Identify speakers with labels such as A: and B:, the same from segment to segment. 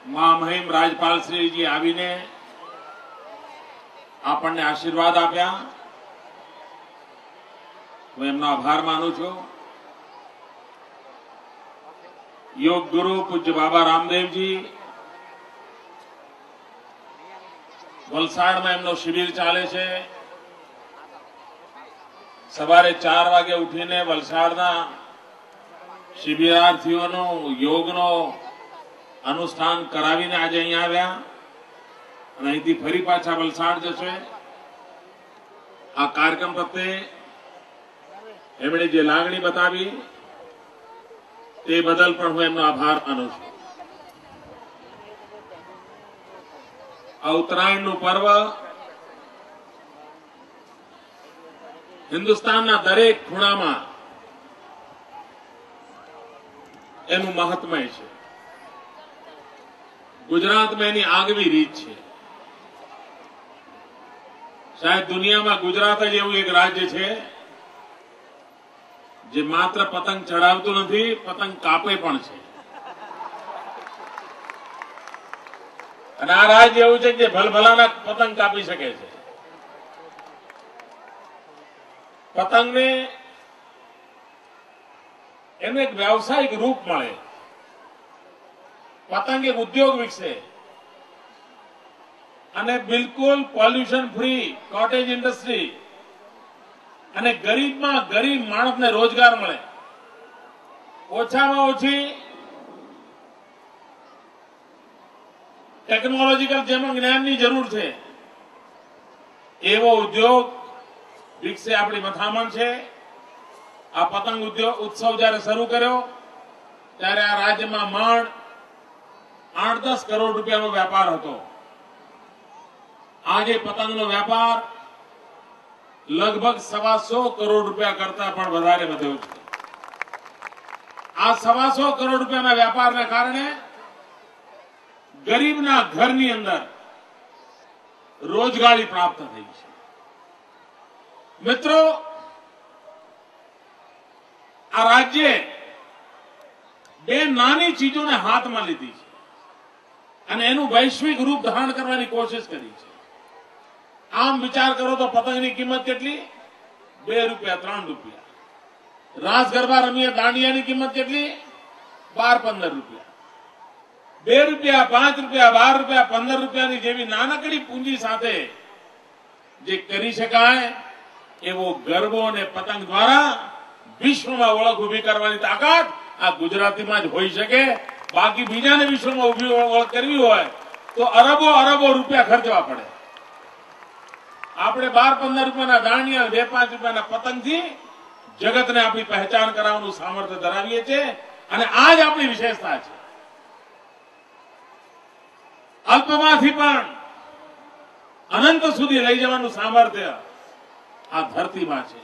A: મહામહિમ રાજપાલ શ્રીજી આવીને આપણને આશીર્વાદ આપ્યા. હું એમનો આભાર માનું છું. યોગ ગુરુ પૂજ્ય બાબા રામદેવજી વલસાડમાં એમનો શિબિર ચાલે છે. સવારે 4 વાગે ઉઠીને વલસાડના શિબિરાર્થીઓનું યોગનો અનુષ્ઠાન કરાવીને આજે અહીંયા આવ્યા અને અહીંથી ફરી પાછા વલસાડ જશે. આ કાર્યક્રમ પ્રત્યે એમણે જે લાગણી બતાવી તે બદલ પણ હું એમનો આભાર માનું છું. આ ઉત્તરાયણનું પર્વ હિન્દુસ્તાનના દરેક ખૂણામાં એનું મહાત્મય છે. ગુજરાતમાં એની આગવી રીત છે. શાયદ દુનિયામાં ગુજરાત જ એવું એક રાજ્ય છે જે માત્ર પતંગ ચડાવતું નથી, પતંગ કાપે પણ છે. અને આ રાજ્ય એવું છે કે ભલભલાના પતંગ કાપી શકે છે. પતંગને એનું એક વ્યવસાયિક રૂપ મળે, પતંગ એક ઉદ્યોગ વિકસે અને બિલકુલ પોલ્યુશન ફ્રી કોટેજ ઇન્ડસ્ટ્રી અને ગરીબમાં ગરીબ માણસને રોજગાર મળે. ઓછામાં ઓછી ટેકનોલોજીકલ જેમાં જ્ઞાનની જરૂર છે એવો ઉદ્યોગ વિકસે આપણી મથામણ છે. આ પતંગ ઉદ્યોગ ઉત્સવ જયારે શરૂ કર્યો ત્યારે આ રાજ્યમાં માંડ 8-10 કરોડ રૂપિયાનો વેપાર હતો. આજે પતંગનો વેપાર લગભગ 125 કરોડ રૂપિયા કરતા પણ વધારે વધ્યો છે. આ 125 કરોડ રૂપિયાના વેપારને કારણે ગરીબના ઘરની અંદર રોજગારી પ્રાપ્ત થઈ છે. મિત્રો, આ રાજ્ય બે નાની ચીજોને હાથમાં લીધી છે અને એનું વૈશ્વિક રૂપ ધારણ કરવાની કોશિશ કરી છે. આમ વિચાર કરો તો પતંગની કિંમત કેટલી? 2 રૂપિયા, 3 રૂપિયા. રાસ ગરબા રમીએ દાંડિયાની કિંમત કેટલી? 12-15 રૂપિયા. 2 રૂપિયા, 5 રૂપિયા, 12 રૂપિયા, 15 રૂપિયાની જેવી નાનકડી પૂંજી સાથે જે કરી શકાય એવો ગરબો અને પતંગ દ્વારા વિશ્વમાં ઓળખ ઉભી કરવાની તાકાત આ ગુજરાતીમાં જ હોઈ શકે. બાકી બીજાને વિશ્વમાં ઉભી ઓળખ કરવી હોય તો અરબો અરબો રૂપિયા ખર્ચવા પડે. આપણે 12-15 રૂપિયાના દાંડિયા, 2-5 રૂપિયાના પતંગથી જગતને આપણી પહેચાન કરાવવાનું સામર્થ્ય ધરાવીએ છીએ અને આ જ આપણી વિશેષતા છે. અલ્પમાંથી પણ અનંત સુધી લઈ જવાનું સામર્થ્ય આ ધરતીમાં છે.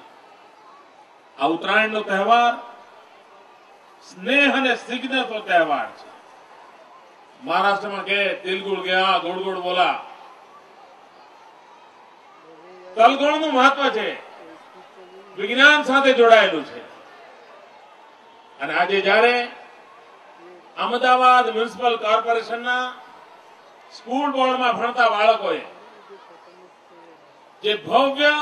A: આ ઉત્તરાયણનો તહેવાર સ્નેહ અને સ્નિગ્ધનો તહેવાર છે. મહારાષ્ટ્રમાં કે તિલગુડ ગયા, ગોળ ગોળ બોલા. તલગોળનું મહત્વ છે, વિજ્ઞાન સાથે જોડાયેલું છે. અને આજે જયારે અમદાવાદ મ્યુનિસિપલ કોર્પોરેશનના સ્કૂલ બોર્ડમાં ભણતા બાળકોએ જે ભવ્ય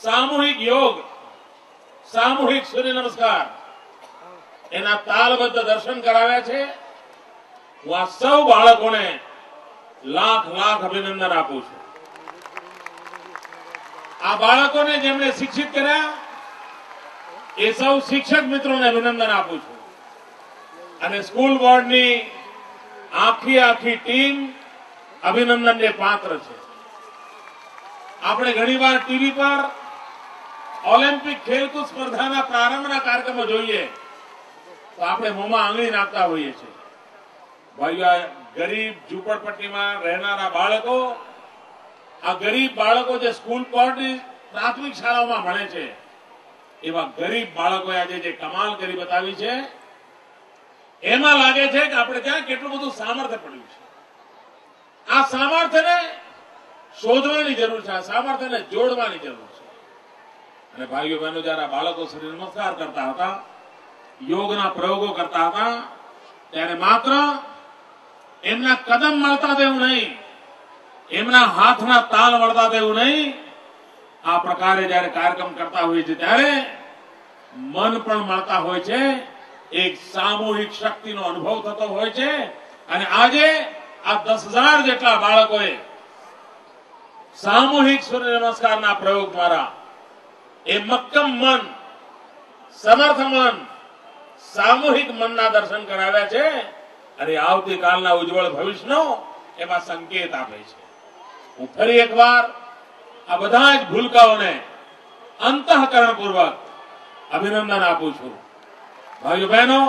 A: સામૂહિક યોગ, સામૂહિક સૂર્ય નમસ્કાર એના તાલબદ્ધ દર્શન કરાવ્યા છે, હું આ સૌ બાળકોને લાખ લાખ અભિનંદન આપું છું. આ બાળકોને જેમણે શિક્ષિત કર્યા એ સૌ શિક્ષક મિત્રોને અભિનંદન આપું છું. અને સ્કૂલ બોર્ડની આખી ટીમ અભિનંદનને પાત્ર છે. આપણે ઘણીવાર ટીવી પર ઓલિમ્પિક ખેલકૂદ સ્પર્ધાના પ્રારંભના કાર્યક્રમો જોઈએ તો આપણે મોંમાં આંગળી નાખતા હોઈએ છીએ. ભાઈઓ, ગરીબ ઝૂંપડપટ્ટીમાં રહેનારા બાળકો, આ ગરીબ બાળકો જે સ્કૂલ બોર્ડની પ્રાથમિક શાળાઓમાં ભણે છે એવા ગરીબ બાળકોએ આજે જે કમાલ કરી બતાવી છે એમાં લાગે છે કે આપણે ત્યાં કેટલું બધું સામર્થ્ય પડ્યું છે. આ સામર્થ્યને શોધવાની જરૂર છે, આ સામર્થ્યને જોડવાની જરૂર છે. અને ભાઈઓ બહેનો, જયારે બાળકો શરીર નમસ્કાર કરતા હતા, યોગના પ્રયોગો કરતા હતા, ત્યારે માત્ર એમના કદમ મળતા દેવું નહીં, એમના હાથના તાલ મળતા દેવું નહીં. આ પ્રકારે જયારે કાર્યક્રમ કરતા હોય છે ત્યારે મન પણ મળતા હોય છે, એક સામૂહિક શક્તિનો અનુભવ થતો હોય છે. અને આજે આ 10,000 જેટલા બાળકોએ સામૂહિક સૂર્ય નમસ્કારના પ્રયોગ દ્વારા એ મક્કમ મન, સમર્થ મન, સામૂહિક મનના દર્શન કરાવ્યા છે અને આવતીકાલના ઉજ્જવળ ભવિષ્યનો એમાં સંકેત આપે છે. હું ફરી એકવાર આ બધા જ ભૂલકાઓને અંતઃકરણપૂર્વક અભિનંદન આપું છું. ભાઈઓ બહેનો,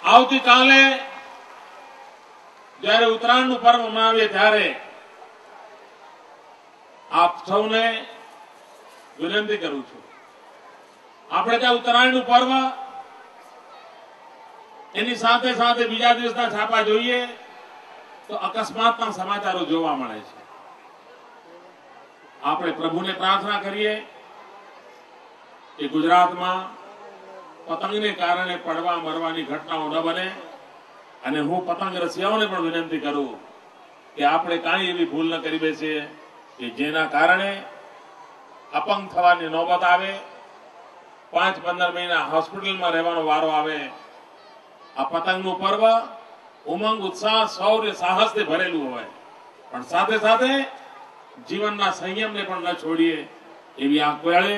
A: આવતીકાલે જયારે ઉત્તરાયણનું પર્વ મનાવીએ ત્યારે આપ સૌને વિનંતી કરું છું, આપણે ત્યાં ઉત્તરાયણનું પર્વ એની સાથે સાથે બીજા દિવસના છાપા જોઈએ તો અકસ્માતના સમાચારો જોવા મળે છે. આપણે પ્રભુને પ્રાર્થના કરીએ કે ગુજરાતમાં પતંગને કારણે પડવા મરવાની ઘટનાઓ ન બને. અને હું પતંગ રસિયાઓને પણ વિનંતી કરું કે આપણે કાંઈ એવી ભૂલ ન કરી બેસીએ કે જેના કારણે અપંગ થવાની નોબત આવે, 5-15 મહિના હોસ્પિટલમાં રહેવાનો વારો આવે. આ પતંગનું પર્વ ઉમંગ, ઉત્સાહ, શૌર્ય, સાહસથી ભરેલું હોય, પણ સાથે સાથે જીવનના સંયમને પણ ન છોડીએ એવી આ વેળે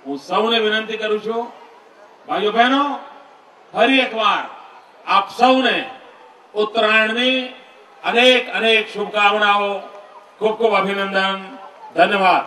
A: હું સૌને વિનંતી કરું છું. ભાઈઓ બહેનો, ફરી એકવાર આપ સૌને ઉત્તરાયણની અનેક અનેક શુભકામનાઓ. ખૂબ ખૂબ અભિનંદન. ધન્યવાદ.